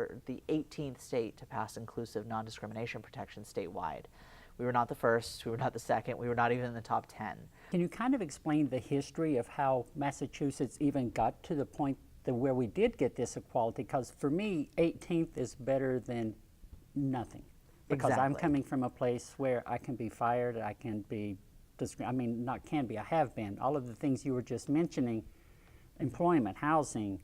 were the 18th state to pass inclusive non-discrimination protection statewide. We were not the first, we were not the second, we were not even in the top 10. Can you kind of explain the history of how Massachusetts even got to the point where we did get this equality? Because for me, 18th is better than nothing. Because I'm Exactly. coming from a place where I can be fired, I can be, I mean, not can be, I have been. All of the things you were just mentioning, employment, housing,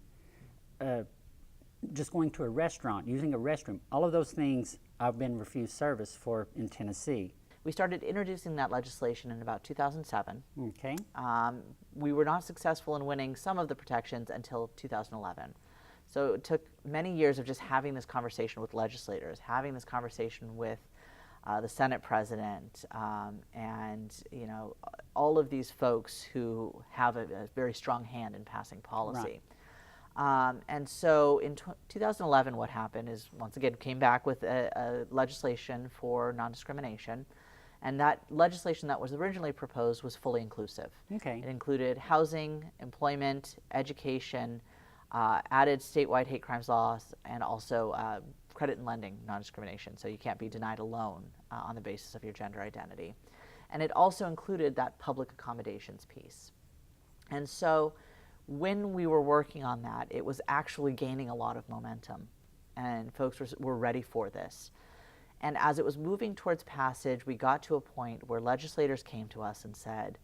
just going to a restaurant, using a restroom, all of those things I've been refused service for in Tennessee. We started introducing that legislation in about 2007. Okay. We were not successful in winning some of the protections until 2011. So it took many years of just having this conversation with legislators, having this conversation with the Senate president, and all of these folks who have a very strong hand in passing policy. Right. And so in 2011, what happened is, once again, came back with a legislation for non-discrimination. And that legislation that was originally proposed was fully inclusive. Okay. It included housing, employment, education, added statewide hate crimes laws, and also credit and lending non-discrimination. So you can't be denied a loan on the basis of your gender identity. And it also included that public accommodations piece. And so when we were working on that, it was actually gaining a lot of momentum, and folks were ready for this. And as it was moving towards passage, we got to a point where legislators came to us and said,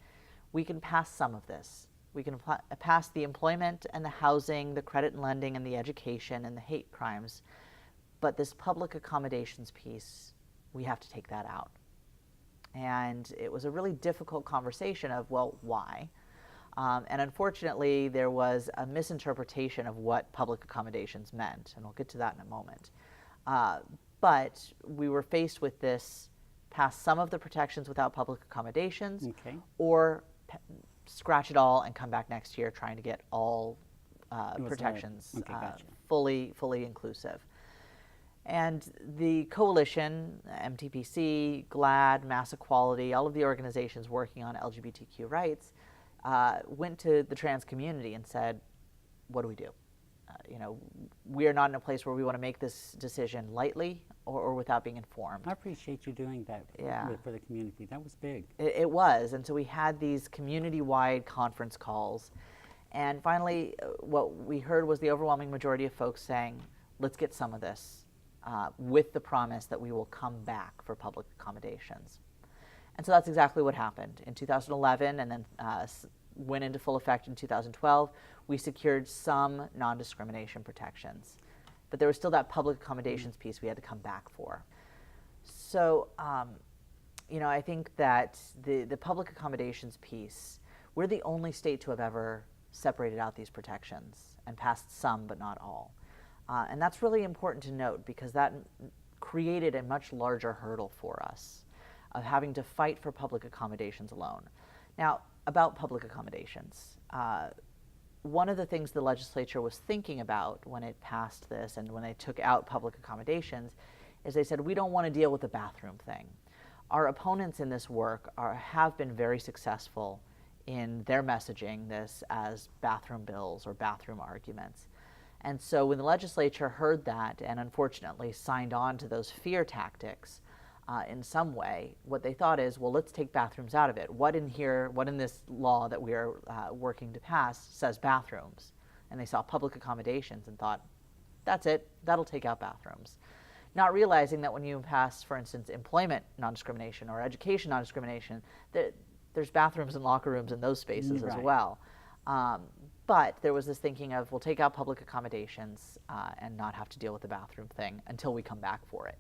we can pass some of this. We can pass the employment and the housing, the credit and lending and the education and the hate crimes, but this public accommodations piece, we have to take that out. And it was a really difficult conversation of, well, why? And unfortunately, there was a misinterpretation of what public accommodations meant, and we'll get to that in a moment. But we were faced with this: pass some of the protections without public accommodations, okay, or scratch it all and come back next year trying to get all protections okay, gotcha. fully inclusive. And the coalition, MTPC, GLAAD, Mass Equality, all of the organizations working on LGBTQ rights, went to the trans community and said, what do we do? We are not in a place where we want to make this decision lightly or without being informed. I appreciate you doing that for the community. That was big. It was. And so we had these community-wide conference calls. And finally, what we heard was the overwhelming majority of folks saying, let's get some of this, with the promise that we will come back for public accommodations. And so that's exactly what happened. In 2011, and then went into full effect in 2012, we secured some non-discrimination protections. But there was still that public accommodations piece we had to come back for. So, I think that the public accommodations piece, we're the only state to have ever separated out these protections and passed some but not all. And that's really important to note, because that created a much larger hurdle for us of having to fight for public accommodations alone. Now, about public accommodations, one of the things the legislature was thinking about when it passed this and when they took out public accommodations is they said, we don't want to deal with the bathroom thing. Our opponents in this work have been very successful in their messaging this as bathroom bills or bathroom arguments. And so when the legislature heard that and unfortunately signed on to those fear tactics in some way, what they thought is, well, let's take bathrooms out of it. What in this law that we are working to pass says bathrooms? And they saw public accommodations and thought, that's it, that'll take out bathrooms. Not realizing that when you pass, for instance, employment non-discrimination or education non-discrimination, there's bathrooms and locker rooms in those spaces as well. But there was this thinking of, we'll take out public accommodations and not have to deal with the bathroom thing until we come back for it.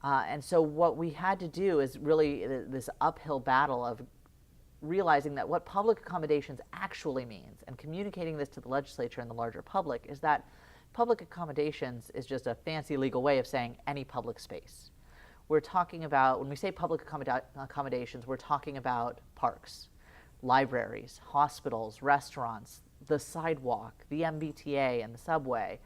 And so what we had to do is really this uphill battle of realizing that what public accommodations actually means, and communicating this to the legislature and the larger public, is that public accommodations is just a fancy legal way of saying any public space. We're talking about, when we say public accommodations, we're talking about parks, libraries, hospitals, restaurants, the sidewalk, the MBTA and the subway,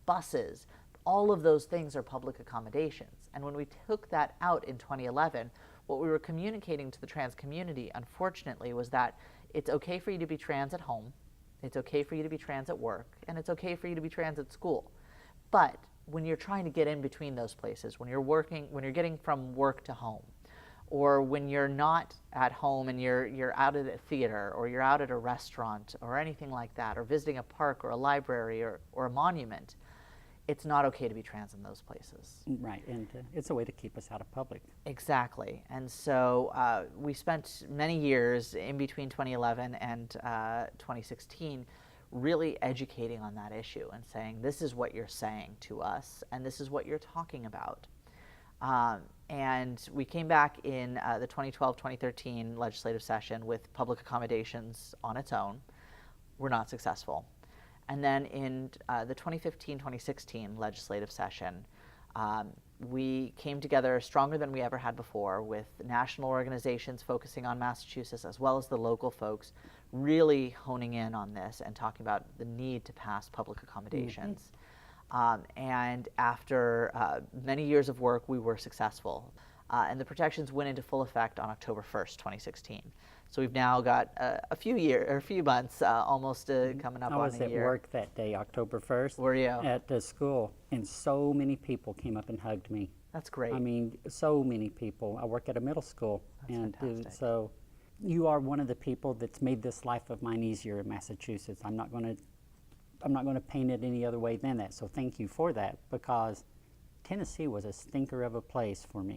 buses. All of those things are public accommodations. And when we took that out in 2011, what we were communicating to the trans community, unfortunately, was that it's okay for you to be trans at home, it's okay for you to be trans at work, and it's okay for you to be trans at school. But when you're trying to get in between those places, when you're working, when you're getting from work to home, or when you're not at home and you're out at a theater or you're out at a restaurant or anything like that, or visiting a park or a library or a monument, it's not okay to be trans in those places. Right, and it's a way to keep us out of public. Exactly. And so we spent many years in between 2011 and 2016 really educating on that issue and saying, this is what you're saying to us and this is what you're talking about. And we came back in the 2012-2013 legislative session with public accommodations on its own. We're not successful. And then in the 2015-2016 legislative session, we came together stronger than we ever had before, with national organizations focusing on Massachusetts as well as the local folks really honing in on this and talking about the need to pass public accommodations. And after many years of work, we were successful. And the protections went into full effect on October 1st, 2016. So we've now got a few months, almost coming up on a year. I was at work that day, October 1st. Were you? At the school, and so many people came up and hugged me. That's great. I mean, so many people. I work at a middle school. That's fantastic. So you are one of the people that's made this life of mine easier in Massachusetts. I'm not going to paint it any other way than that. So thank you for that, because Tennessee was a stinker of a place for me.